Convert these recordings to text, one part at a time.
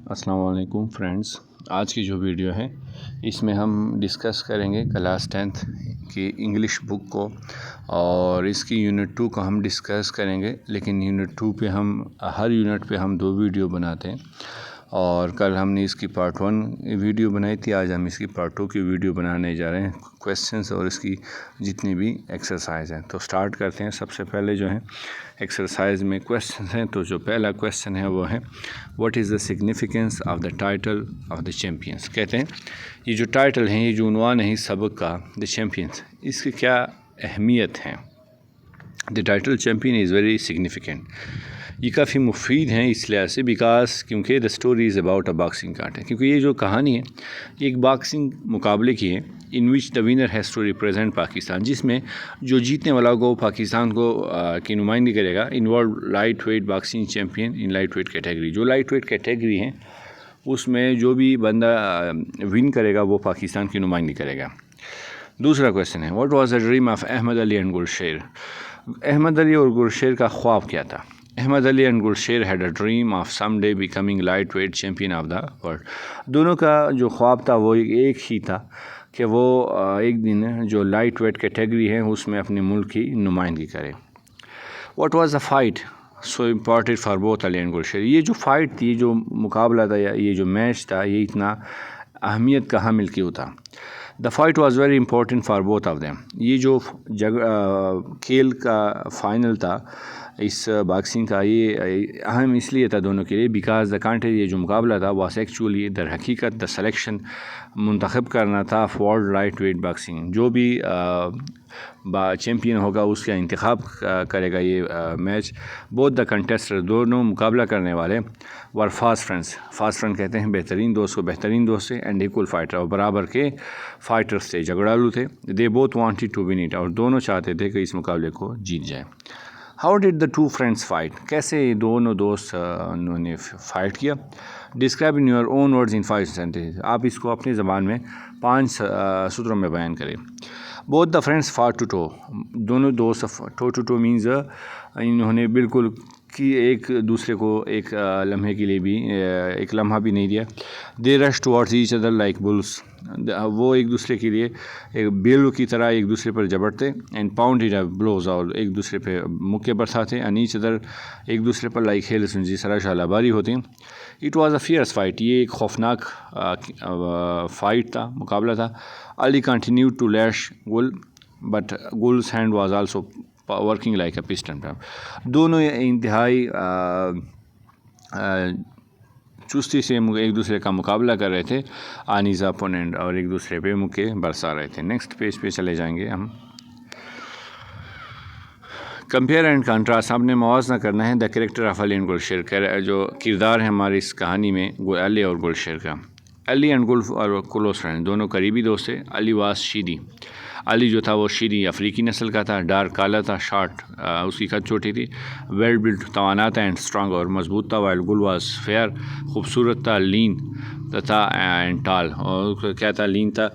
السلام علیکم فرینڈز، آج کی جو ویڈیو ہے اس میں ہم ڈسکس کریں گے کلاس 10th کی انگلش بک کو، اور اس کی یونٹ 2 کو ہم ڈسکس کریں گے. لیکن یونٹ 2 پہ ہر یونٹ پہ ہم 2 ویڈیو بناتے ہیں، اور کل ہم نے اس کی پارٹ 1 ویڈیو بنائی تھی. آج ہم اس کی پارٹ 2 کی ویڈیو بنانے جا رہے ہیں، کویسچنز اور اس کی جتنی بھی ایکسرسائز ہیں. تو سٹارٹ کرتے ہیں. سب سے پہلے جو ہے ایکسرسائز میں کویسچنز ہیں. تو جو پہلا کویسچن ہے وہ ہے what is the significance of the title of the champions. کہتے ہیں یہ جو ٹائٹل ہیں، یہ جو عنوان ہے اس سبق کا، دا چیمپئنس، اس کی کیا اہمیت ہے. The title champion is very significant. یہ کافی مفید ہیں اس لحاظ سے کیونکہ the story is about a boxing cart ہے. کیونکہ یہ جو کہانی ہے یہ ایک باکسنگ مقابلے کی ہے، ان وچ دا winner has to represent Pakistan, جس میں جو جیتنے والا کو پاکستان کو کی نمائندگی کرے گا. Involve light weight boxing champion in light weight category. جو لائٹ ویٹ کیٹیگری ہیں اس میں جو بھی بندہ ون کرے گا وہ پاکستان کی نمائندگی کرے گا. دوسرا کویشچن ہے what was the dream of Ahmad Ali and Gulsher. Ahmad Ali اور گلشیر کا خواب کیا تھا. Ahmad Ali and Gulsher had a dream of some day becoming light weight champion of the world. دونوں کا جو خواب تھا وہ ایک ہی تھا کہ وہ ایک دن جو لائٹ ویٹ کیٹیگری ہے اس میں اپنے ملک کی نمائندگی کرے. What was the fight so important for both Ali and Gulsher. یہ جو فائٹ تھی، جو مقابلہ تھا، یہ جو میچ تھا، یہ اتنا اہمیت کا حامل کیوں تھا. The fight was very important for both of them. یہ جو کھیل کا فائنل تھا اس باکسنگ کا، یہ اہم اس لیے تھا دونوں کے لیے بیکاز دا کانٹری، یہ جو مقابلہ تھا واس ایکچولی در حقیقت دا سلیکشن منتخب کرنا تھا of world light weight boxing. جو بھی چیمپئن ہوگا اس کا انتخاب کرے گا یہ میچ. بوتھ دا کنٹیسٹر، دونوں مقابلہ کرنے والے، ور فاسٹ فرینڈس. فاسٹ فرینڈ کہتے ہیں بہترین دوست کو. بہترین دوست تھے اینڈ ایکول فائٹر، اور برابر کے فائٹرس تھے، جھگڑالو تھے. They both wanted to win it, اور دونوں چاہتے تھے کہ اس مقابلے کو جیت جائے. How did the two friends fight. کیسے دونوں دوست انہوں نے فائٹ کیا. Describe in your own words in 5 sentences. آپ اس کو اپنی زبان میں 5 سطروں میں بیان کریں. Both the friends fought to too. دونوں دوست ٹو ٹو ٹو مینز انہوں نے بالکل کہ ایک دوسرے کو ایک لمحے کے لیے بھی ایک لمحہ بھی نہیں دیا. They rush towards each other like bulls. وہ ایک دوسرے کے لیے ایک بیلوں کی طرح ایک دوسرے پر جبڑتے. اینڈ پاؤنڈ بلوز، اور ایک دوسرے پہ مکے برساتے. اینڈ ایچ ادر، ایک دوسرے پر لائک ہیلس، جس طرح شالہ باری ہوتی. It was a fierce fight. یہ ایک خوفناک فائٹ تھا، مقابلہ تھا. Ali continued to lash Gul but گل's hand was also working like a piston. دونوں انتہائی چستی سے ایک دوسرے کا مقابلہ کر رہے تھے آن ہز اپوننٹ، اور ایک دوسرے پہ مکے برسا رہے تھے. نیکسٹ پیج پہ چلے جائیں گے ہم. Compare and contrast. ہم نے موازنہ کرنا ہے the character of Ali and Gulsher. جو کردار ہے ہماری اس کہانی میں علی اور گلشیر کا. علی اینڈ گل اور کلوز فرینڈ، دونوں قریبی دوست تھے. علی واز شیدی. علی جو تھا وہ شیدی افریقی نسل کا تھا. ڈارک کالا تھا، شارٹ، اس کی قد چھوٹی تھی. ویل بلڈ، توانا تھا. اینڈ اسٹرانگ، اور مضبوط تھا. وائل گل واز فیئر، خوبصورت تھا. لین تھا اینڈ ٹال. اور کیا تھا؟ لین تھا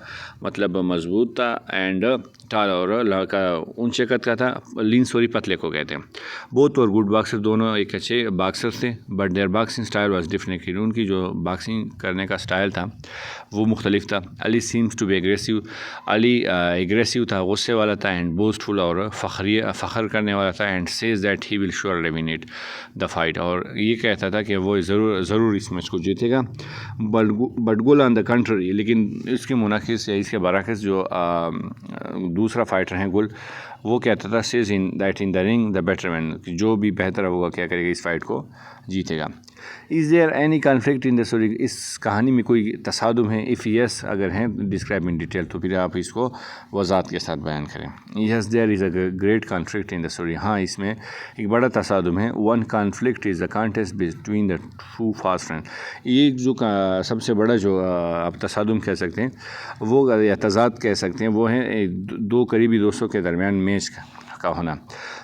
مطلب مضبوط تھا، اینڈ ٹال، اور لڑکا اونچے قد کا تھا. لین سوری پتلے کو کہتے ہیں. بوتھ اور گڈ باکسر، دونوں ایک اچھے باکسر تھے. But their boxing style was different. ان کی جو باکسنگ کرنے کا اسٹائل تھا وہ مختلف تھا. Ali seems to be aggressive. Ali aggressive تھا، غصے والا تھا. اینڈ بوسٹفل، اور فخر کرنے والا تھا. And says that he will surely one it the fight. اور یہ کہتا تھا کہ وہ ضرور اس میچ کو جیتے گا. But Gul on the country, لیکن اس کے منعکس یا اس کے برعکس جو دوسرا فائٹر ہیں گل، وہ کہتا تھا سیز ان دیٹ ان دا رنگ دا بیٹر مین، جو بھی بہتر ہوگا کیا کرے گا، اس فائٹ کو جیتے گا. Is there any conflict in the story. اس کہانی میں کوئی تصادم ہے؟ اف یس اگر ہیں ڈسکرائب ان ڈیٹیل، تو پھر آپ اس کو وضاحت کے ساتھ بیان کریں. Yes there is a great conflict in the story. ہاں، اس میں ایک بڑا تصادم ہے. One conflict is the contest between the two fast friend. یہ جو سب سے بڑا جو آپ تصادم کہہ سکتے ہیں وہ، یا تضاد کہہ سکتے ہیں، وہ ہیں 2 قریبی دوستوں کے درمیان میچ کا ہونا.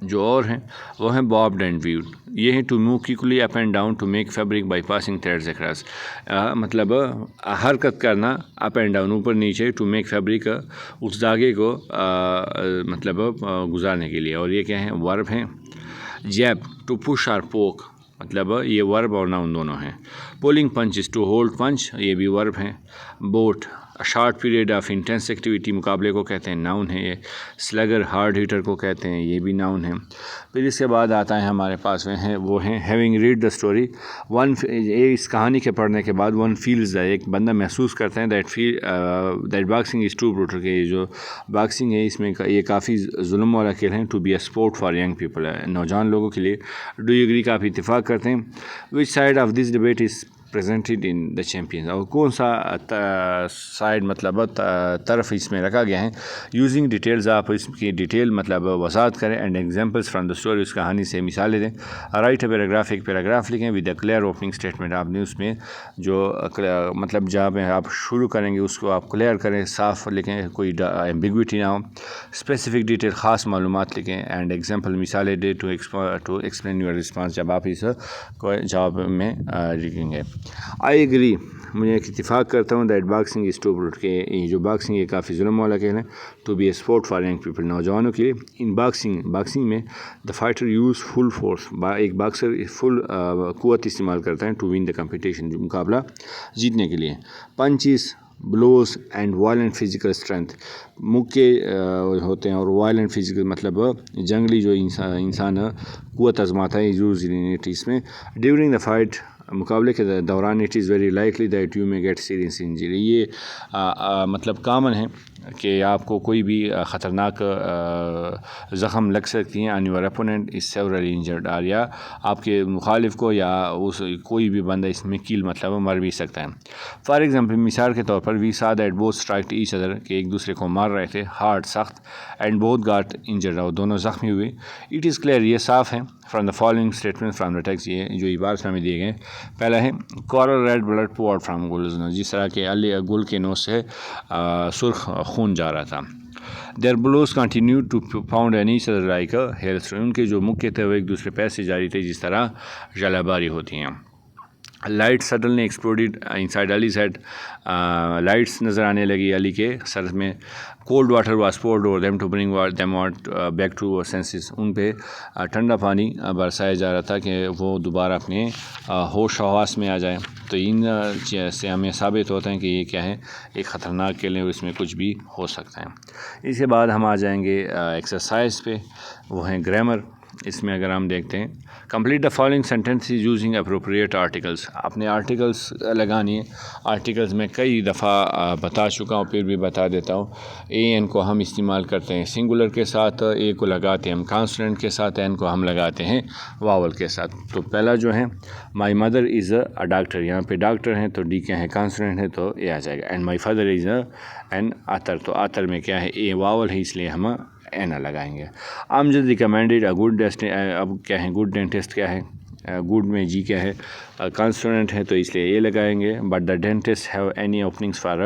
جو اور ہیں وہ ہیں بابڈ اینڈ ویوڈ. یہ ہیں to move quickly up and down to make fabric by passing threads across. مطلب حرکت کرنا اپ اینڈ ڈاؤن اوپر نیچے ٹو میک فیبرک اس دھاگے کو مطلب گزارنے کے لیے. اور یہ کیا ہیں ورب ہیں. جیب ٹو پش اور پوک مطلب یہ ورب اور ناؤن دونوں ہیں. Pulling punches to hold punch یہ بھی ورب ہیں. Bout short period of intense activity مقابلے کو کہتے ہیں ناؤن ہے یہ. سلگر ہارڈ ہیٹر کو کہتے ہیں یہ بھی ناؤن ہے. پھر اس کے بعد آتا ہے ہمارے پاس وہ ہیں having read the story one. اس کہانی کے پڑھنے کے بعد ون فیلز ایک بندہ محسوس کرتے ہیں that boxing is too brutal کہ یہ جو باکسنگ ہے اس میں یہ کافی ظلم والا کھیل ہے. To be a sport for young people نوجوان لوگوں کے لیے. ڈو یو ایگری کا آپ اتفاق کرتے ہیں. Which side of this debate is presented in the champions اور کون سا سائڈ مطلب طرف اس میں رکھا گیا ہے. یوزنگ ڈیٹیلز آپ اس کی ڈیٹیل مطلب وضاحت کریں. And examples from the story اس کہانی سے مثالیں دیں. رائٹ اے پیراگراف ایک پیراگراف لکھیں with a clear opening statement. آپ نے اس میں جو مطلب جہاں پہ آپ شروع کریں گے اس کو آپ کلیئر کریں صاف لکھیں کوئی ایمبیگوٹی نہ ہو. اسپیسیفک ڈیٹیل خاص معلومات لکھیں. اینڈ ایگزامپل مثالیں دیں ٹو ایکسپلین یور رسپانس جب آپ اس کو جواب میں لکھیں گے. آئی ایگری مجھے ایک اتفاق کرتا ہوں دیٹ باکسنگ از ٹو بروٹ کہ یہ جو باکسنگ یہ کافی ظلم والا کھیل ہے. To be a sport for young people نوجوانوں کے لیے. ان باکسنگ میں the fighter use full force ایک باکسر فل قوت استعمال کرتا ہے ٹو ون دا کمپٹیشن مقابلہ جیتنے کے لیے. Punches blows and violent physical strength مکے ہوتے ہیں اور وائلنٹ فزیکل مطلب جنگلی جو انسان قوت آزماتا ہے یوزلی اس میں. ڈیورنگ دا فائٹ مقابلے کے دوران it is very likely that you میں گیٹ سیریس انجری. یہ مطلب کامن ہے کہ آپ کو کوئی بھی خطرناک زخم لگ سکتی ہیں. On your opponent is severally injured اور یا آپ کے مخالف کو یا اس کوئی بھی بندہ اس میں کیل مطلب مر بھی سکتا ہے. فار ایگزامپل مثال کے طور پر we saw that both strike each other کہ ایک دوسرے کو مار رہے تھے. ہارڈ سخت اینڈ بوتھ گاٹ انجرڈ اور دونوں زخمی ہوئے. اٹ از کلیئر یہ صاف ہے from the following statement from the text یہ جو عبارت ہمیں دیے گئے. پہلا ہے coral red blood poured from gills جس طرح کہ گل کے نوز سے سرخ خون جا رہا تھا. Their blows continue to pound and each other like hail stone ان کے جو مکے تھے وہ ایک دوسرے پیر سے جاری تھے جس طرح ژالہ باری ہوتی ہیں. Light suddenly exploded inside Ali's head lights نظر آنے لگی علی کے سر میں. Cold water was poured over them to bring them out back to senses ان پہ ٹھنڈا پانی برسایا جا رہا تھا کہ وہ دوبارہ اپنے ہوش و حواس میں آ جائیں. تو ان سے ہمیں ثابت ہوتا ہے کہ یہ کیا ہے ایک خطرناک کھیل ہے اس میں کچھ بھی ہو سکتا ہے. اس کے بعد ہم آ جائیں گے ایکسرسائز پہ وہ ہیں گرامر. اس میں اگر ہم دیکھتے ہیں complete the following sentence using appropriate articles. اپنے آرٹیکلس لگانی ہے. آرٹیکلس میں کئی دفعہ بتا چکا ہوں پھر بھی بتا دیتا ہوں. اے این کو ہم استعمال کرتے ہیں سنگولر کے ساتھ اے کو لگاتے ہیں ہم کانسوننٹ کے ساتھ این کو ہم لگاتے ہیں واول کے ساتھ. تو پہلا جو ہے my mother is a doctor یہاں پہ ڈاکٹر ہیں تو ڈی کیا ہے کانسوننٹ ہے تو اے آ جائے گا. And my father is an author تو آتر میں کیا ہے اے واول ہے اس لیے ہم اینا لگائیں گے. امجد ریکمینڈیڈ گڈ ڈیسٹ اب کیا ہے گڈ ڈینٹسٹ کیا ہے گڈ میں جی کیا ہے کانسوننٹ ہے تو اس لیے یہ لگائیں گے. But the dentist have any openings for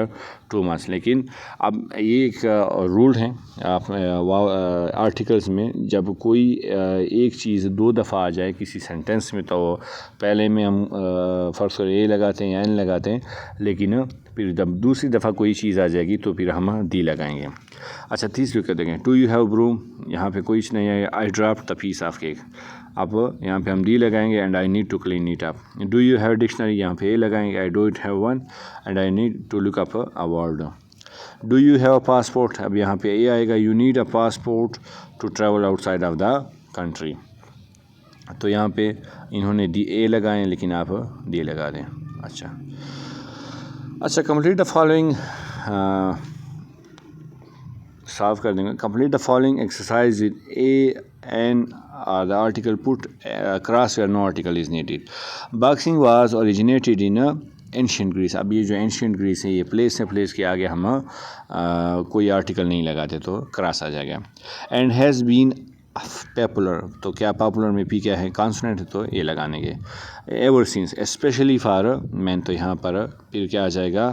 2 months. لیکن اب یہ ایک رول ہے آپ آرٹیکلس میں جب کوئی ایک چیز 2 دفعہ آ جائے کسی سینٹینس میں تو پہلے میں ہم فرض کرو اے لگاتے ہیں یا این لگاتے ہیں لیکن پھر جب دوسری دفعہ کوئی چیز آ جائے گی تو پھر ہم دی لگائیں گے. اچھا تیسری کر دیں گے ڈو یو ہیو بروم یہاں پہ کوئی نہیں ہے. I drop the piece of cake اب یہاں پہ ہم ڈی لگائیں گے and I need to clean it up. Do you have dictionary یہاں پہ اے لگائیں گے. I don't have one and I need to look up a word. Do you have a passport اب یہاں پہ اے آئے گا. You need a passport to travel outside of the country. تو یہاں پہ انہوں نے ڈی اے لگائیں لیکن آپ ڈی لگا دیں. اچھا کمپلیٹ دا فالوئنگ صاف کر دیں گے. Complete the following exercise with a an the article put across where no article is needed. Boxing was originated in ancient Greece. اب یہ جو ancient Greece ہے یہ پلیس ہے پلیس کے آگے ہم کوئی آرٹیکل نہیں لگاتے تو کراس آ جائے گا. اینڈ ہیز بین پاپولر تو کیا پاپولر میں پی کیا ہے کانسوننٹ ہے تو یہ لگانے گے. ایور سنس اسپیشلی فار مین تو یہاں پر پھر کیا آ جائے گا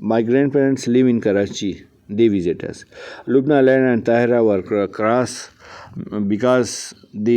My grandparents live in Karachi. They visit us. Lubna Lan and Tahira were cross because they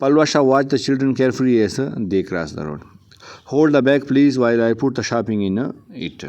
Palwasha watched the children carefully as they crossed the road. Hold the bag please while I put the shopping in it.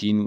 3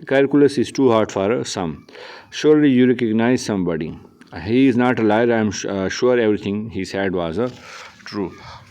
Calculus is too hard for some. Surely you recognize somebody. He is not a liar. I am sure everything he said was true.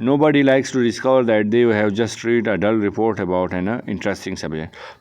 nobody likes to discover that they have just read a dull report about an interesting subject.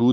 2